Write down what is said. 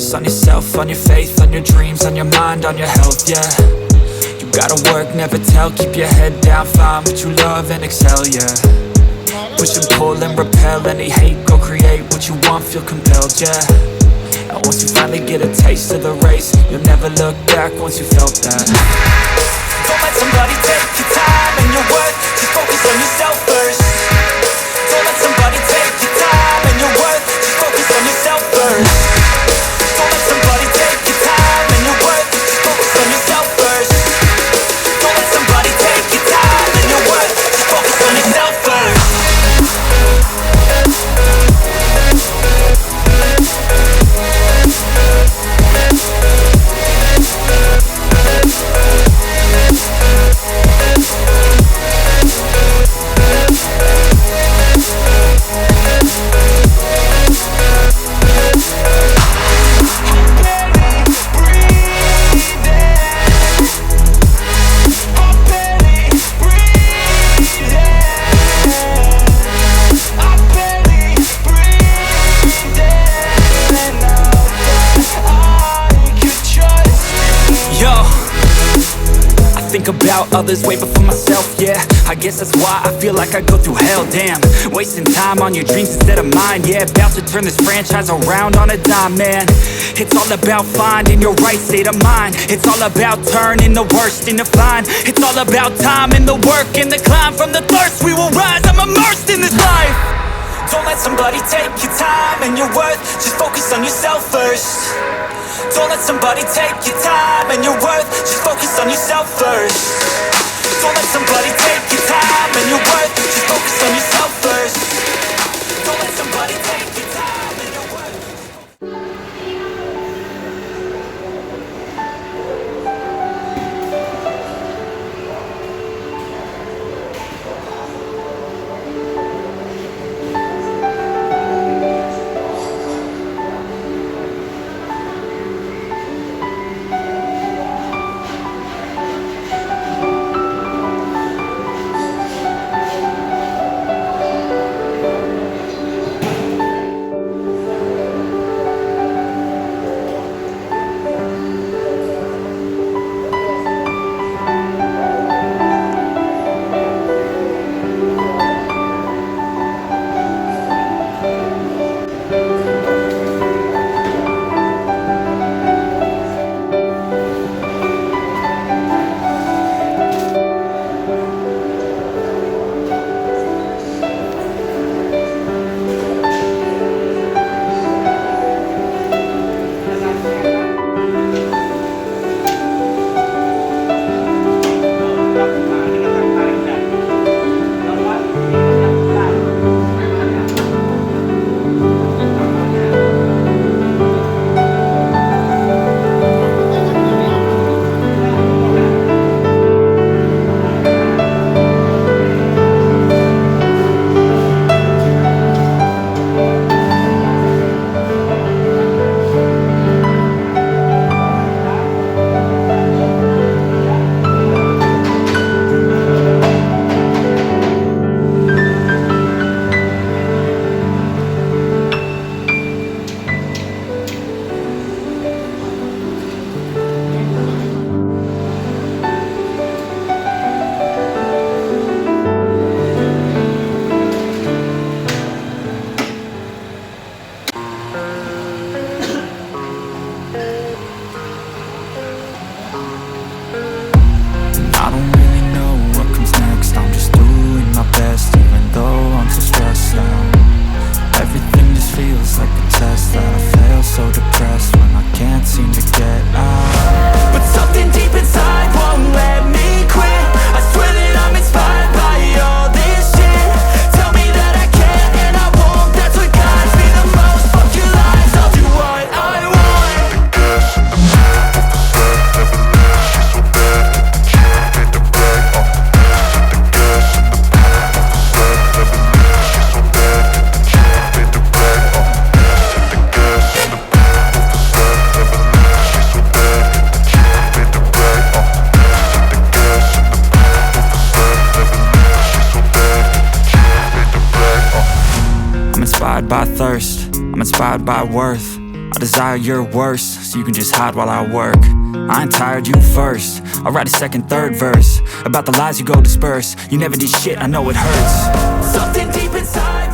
focus on yourself, on your faith, on your dreams, on your mind, on your health, yeah. You gotta work, never tell, keep your head down, find what you love and excel, yeah. Push and pull and repel any hate, go create what you want, feel compelled, yeah. And once you finally get a taste of the race, you'll never look back once you felt that. Don't let somebody take your time and your worth, just focus on yourself first. Don't let somebody take your time and your worth, just focus on yourself first. Don't let somebody take your time and your worth, just focus on yourself first. Don't let somebody take your time and your worth, just focus on yourself first. Think about others way before myself, yeah. I guess that's why I feel like I go through hell, damn. Wasting time on your dreams instead of mine, yeah. About to turn this franchise around on a dime, man. It's all about finding your right state of mind. It's all about turning the worst into fine. It's all about time and the work and the climb. From the thirst we will rise, I'm immersed in this life. Don't let somebody take your time and your worth, just focus on yourself first. Don't let somebody take your time and your worth, just focus on yourself first. Don't let somebody take your time and your worth, just focus on yourself first. Don't let somebody take your time and your worth. by thirst, I'm inspired by worth. I desire your worst, so you can just hide while I work. I ain't tired, you first. I'll write a second, third verse about the lies you go disperse. You never did shit, I know it hurts. Something deep inside